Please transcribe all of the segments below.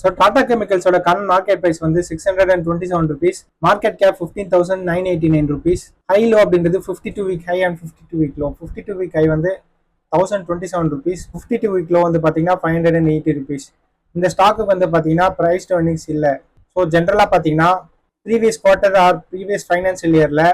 So Tata கெமிக்கல்ஸோட current market price வந்து 627 rupees, market cap 15,989 rupees. High low அப்படின்றது 52 week high and 52 week low. 52 week high வந்து 1027 rupees, 52 week low வந்து பார்த்தீங்கன்னா 580 rupees. இந்த ஸ்டாக்கு வந்து பார்த்தீங்கன்னா பிரைஸ் டு earnings இல்லை. ஸோ ஜென்ரலாக பார்த்தீங்கன்னா previous quarter or previous financial இயரில்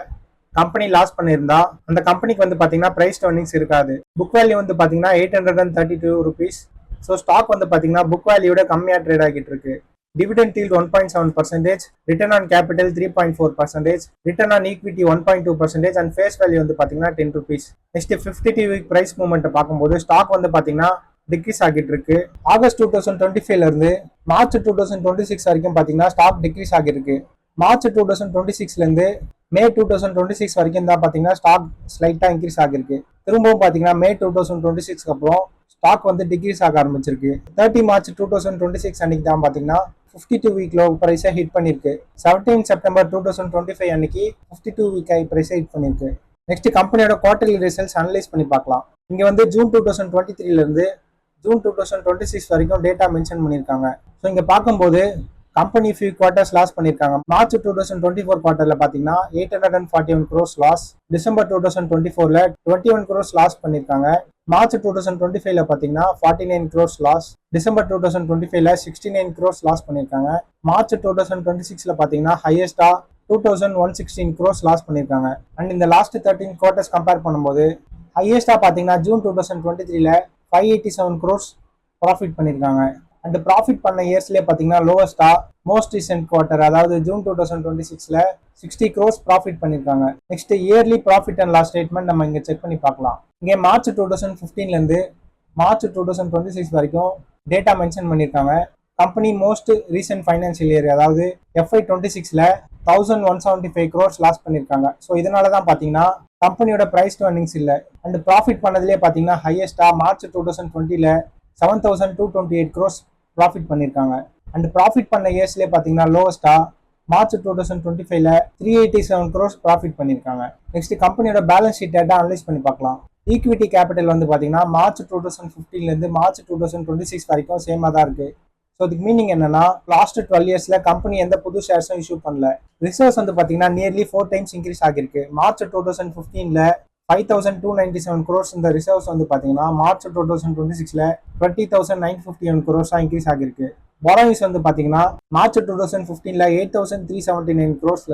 கம்பெனி லாஸ் பண்ணியிருந்தா அந்த கம்பெனிக்கு வந்து பார்த்தீங்கன்னா பிரைஸ் டு earnings இருக்காது. புக் வேல்யூ வந்து பார்த்தீங்கன்னா 832 rupees. ஸோ ஸ்டாக் வந்து பார்த்தீங்கன்னா புக் வேல்யூட கம்மியாக ட்ரேட் ஆகிட்டு இருக்கு. Dividend yield 1.7%, return on capital 3.4%, return on equity 1.2% and face value வந்து பார்த்தீங்கன்னா 10 rupees. Next 52 week price movement பார்க்கும்போது ஸ்டாக் வந்து பார்த்தீங்கன்னா டிக்ரீஸ் ஆகிட்டு இருக்கு. ஆகஸ்ட் 2025ல இருந்து மார்ச் 2026 வரைக்கும் பார்த்தீங்கன்னா ஸ்டாக் டிக்ரீஸ் ஆகிருக்கு. மார்ச் 2026ல இருந்து மே 2026 வரைக்கும் தான் பார்த்தீங்கன்னா ஸ்டாக் ஸ்லைட்டாக இன்க்ரீஸ் ஆகிருக்கு. திரும்பவும் பார்த்தீங்கன்னா மே 2026 அப்புறம் ஸ்டாக் வந்து டிக்ரீஸ் ஆக ஆரம்பிச்சிருக்கு. 30 மார்ச் 2026 அன்னைக்கு தான் பார்த்தீங்கன்னா 52 வீக் லோ பிரைஸை ஹிட் பண்ணிருக்கு. 17 செப்டம்பர் 2025 அன்னைக்கு 52 வீக் ஹை பிரைஸை ஹிட் பண்ணிருக்கு. நெக்ஸ்ட் கம்பெனியோட குவார்டர்லி ரிசல்ட்ஸ் அனலைஸ் பண்ணி பார்க்கலாம். இங்க வந்து ஜூன் 2023ல இருந்து ஜூன் 2026 வரைக்கும் டேட்டா மென்ஷன் பண்ணியிருக்காங்க. ஸோ இங்க பார்க்கும்போது கம்பெனி ஃபியூ குவார்டர்ஸ் லாஸ் பண்ணியிருக்காங்க. மார்ச் 2024 குவார்டர்ல பார்த்தீங்கன்னா 841 crores லாஸ். டிசம்பர் 2024ல 21 crores லாஸ் பண்ணியிருக்காங்க. மார்ச் 2025ல பார்த்தீங்கன்னா 49 crores லாஸ். டிசம்பர் 2025ல 69 crores லாஸ் பண்ணியிருக்காங்க. மார்ச் 2026ல பார்த்தீங்கன்னா ஹையஸ்டா 2116 crores லாஸ் பண்ணியிருக்காங்க. அண்ட் இந்த லாஸ்ட் 13 குவார்டர்ஸ் கம்பேர் பண்ணும்போது ஹையஸ்டா பார்த்தீங்கன்னா ஜூன் 2023ல 587 crores ப்ராஃபிட் பண்ணியிருக்காங்க. அண்ட் ப்ராஃபிட் பண்ண இயர்ஸ்லேயே பார்த்தீங்கன்னா லோவஸ்டா மோஸ்ட் ரீசென்ட் குவார்டர் அதாவது ஜூன் 2026ல 60 crores ப்ராஃபிட் பண்ணியிருக்காங்க. Next yearly profit and loss statement நம்ம இங்கே செக் பண்ணி பார்க்கலாம். இங்கே மார்ச் 2015லேருந்து மார்ச் 2026 வரைக்கும் டேட்டா மென்ஷன் பண்ணியிருக்காங்க. Company most recent financial year அதாவது FY26ல 1175 crores லாஸ் பண்ணியிருக்காங்க. ஸோ இதனால தான் பார்த்தீங்கன்னா கம்பெனியோட பிரைஸ் டு earnings இல்லை. அண்ட் ப்ராஃபிட் பண்ணதுலேயே பார்த்தீங்கன்னா ஹையஸ்டா மார்ச் 2020ல 7228 crores ப்ராஃபிட் பண்ணியிருக்காங்க. அண்ட் ப்ராஃபிட் பண்ண இயர்ஸ்லேயே பார்த்தீங்கன்னா லோவஸ்டா மார்ச் 2025ல 387 crores ப்ராஃபிட் பண்ணியிருக்காங்க. நெக்ஸ்ட் கம்பெனியோட பேலன்ஸ் ஷீட் டேட்டா அனலைஸ் பண்ணி பார்க்கலாம். ஈக்விட்டி கேபிட்டல் வந்து பார்த்தீங்கன்னா மார்ச் 2015லேருந்து மார்ச் 2026 வரைக்கும் சேமாக தான் இருக்கு. ஸோ இதுக்கு மீனிங் என்னன்னா லாஸ்ட் 12 இயர்ஸ்ல கம்பெனி எந்த புது ஷேர்ஸும் இஷ்யூ பண்ணல. ரிசர்வ்ஸ் வந்து பார்த்தீங்கன்னா நியர்லி 4 times இன்க்ரீஸ் ஆகிருக்கு. மார்ச் 2015ல 5297 crores இந்த ரிசர்வ்ஸ் வந்து பார்த்தீங்கன்னா மார்ச் 2026ல 20,951 crores இன்க்ரீஸ் ஆகிருக்கு. borrowings வந்து பார்த்தீங்கன்னா மார்ச் 2015ல 8,379 crores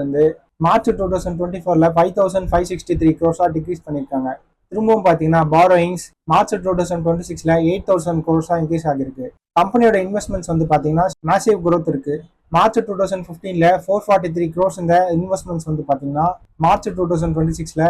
மார்ச் 2024ல 5,563 crores டிக்ரீஸ் பண்ணியிருக்காங்க. திரும்பவும் பார்த்தீங்கன்னா borrowings மார்ச் 2026ல 8,000 crores இன்க்ரீஸ் ஆகிருக்கு. கம்பெனியோட இன்வெஸ்ட்மெண்ட்ஸ் வந்து பார்த்தீங்கன்னா மேசிவ் growth இருக்கு. மார்ச் 2015ல 443 crores இந்த இன்வெஸ்ட்மெண்ட்ஸ் வந்து பார்த்தீங்கன்னா மார்ச் 2026ல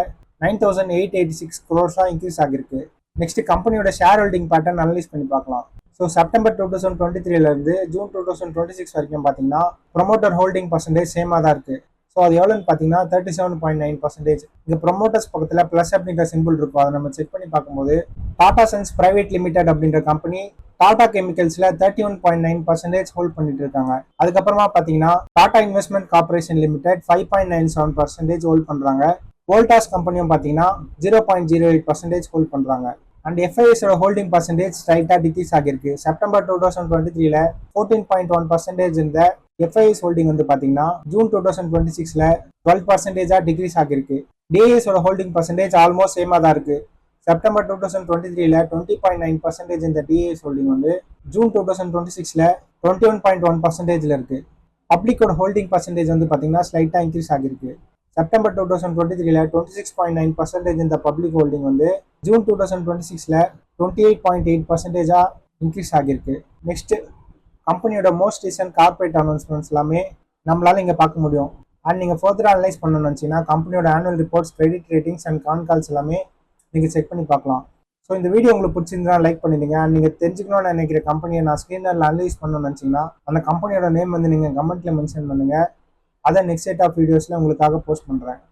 9,886 crores இன்க்ரீஸ் ஆகிருக்கு. நெக்ஸ்ட் கம்பெனியோட ஷேர் ஹோல்டிங் பேட்டர்ன் அனலைஸ் பண்ணி பார்க்கலாம். ஸோ செப்டம்பர் 2023ல இருந்து ஜூன் 2026 வரைக்கும் பார்த்தீங்கன்னா ப்ரொமோட்டர் ஹோல்டிங் பர்சன்டேஜ் சேமாக தான் இருக்கு. ஸோ அது எவ்வளோன்னு பார்த்தீங்கன்னா 37.9%. இங்கே ப்ரொமோட்டர்ஸ் பக்கத்தில் ப்ளஸ் அப்படின்ற சிம்பிள் இருக்கும். அதை நம்ம செக் பண்ணி பார்க்கும்போது டாடா சன்ஸ் பிரைவேட் லிமிடெட் அப்படின்ற கம்பெனி டாடா கெமிக்கல்ஸ்ல 31.9% ஹோல்ட் பண்ணிட்டு இருக்காங்க. அதுக்கப்புறமா பார்த்தீங்கன்னா Tata investment corporation limited 5.97% hold பண்றாங்க. வோல்டாஸ் கம்பெனியும் பார்த்தீங்கன்னா 0.08% ஹோல்ட் பண்றாங்க. அண்ட் எஃப்ஐஎஸோட ஹோல்டிங் பர்சன்டேஜ் ஸ்லைட்டா டிக்ரீஸ் ஆகிருக்கு. செப்டம்பர் 2023ல 14.1% இந்த எஃப்ஐஎஸ் ஹோல்டிங் வந்து பார்த்தீங்கன்னா ஜூன் 2026ல 12% டிக்ரீஸ் ஆகிருக்கு. டிஐஎஸோட ஹோல்டிங் பர்சன்டேஜ் ஆல்மோஸ்ட் சேமா தான் இருக்கு. செப்டம்பர் 2023ல 20.9% இந்த டிஐஎஸ் ஹோல்டிங் வந்து ஜூன் 2026ல 21.1%ல இருக்கு. பப்ளிக்கோட ஹோல்டிங் பர்சன்டேஜ் வந்து பார்த்தீங்கன்னா ஸ்லைட்டா இன்க்ரீஸ் ஆகிருக்கு. செப்டம்பர் 2023ல 26.9% இந்த பப்ளிக் ஹோல்டிங் வந்து ஜூன் 2026ல 28.8% இன்க்ரீஸ் ஆகிருக்கு. நெக்ஸ்ட் கம்பெனியோட மோஸ்ட் ரீசன்ட் கார்பரேட் அனௌன்ஸ்மெண்ட்ஸ் எல்லாமே நம்மளால இங்கே பார்க்க முடியும். அண்ட் நீங்கள் ஃபர்தராக அனலைஸ் பண்ணணும்னு நினச்சிங்கன்னா கம்பெனியோட annual reports, credit ratings and calls எல்லாமே நீங்கள் செக் பண்ணி பார்க்கலாம். ஸோ இந்த வீடியோ உங்களுக்கு பிடிச்சிருந்தா லைக் பண்ணிடுங்க. அண்ட் நீங்கள் தெரிஞ்சுக்கணும்னு நினைக்கிற கம்பெனியை நான் ஸ்க்ரீனில் அனலைஸ் பண்ணணும்னு நினச்சிங்கன்னா அந்த கம்பெனியோட நேம் வந்து நீங்கள் கமெண்ட்டில் மென்ஷன் பண்ணுங்கள். அதை நெக்ஸ்ட் செட் ஆஃப் வீடியோஸில் உங்களுக்காக போஸ்ட் பண்ணுறேன்.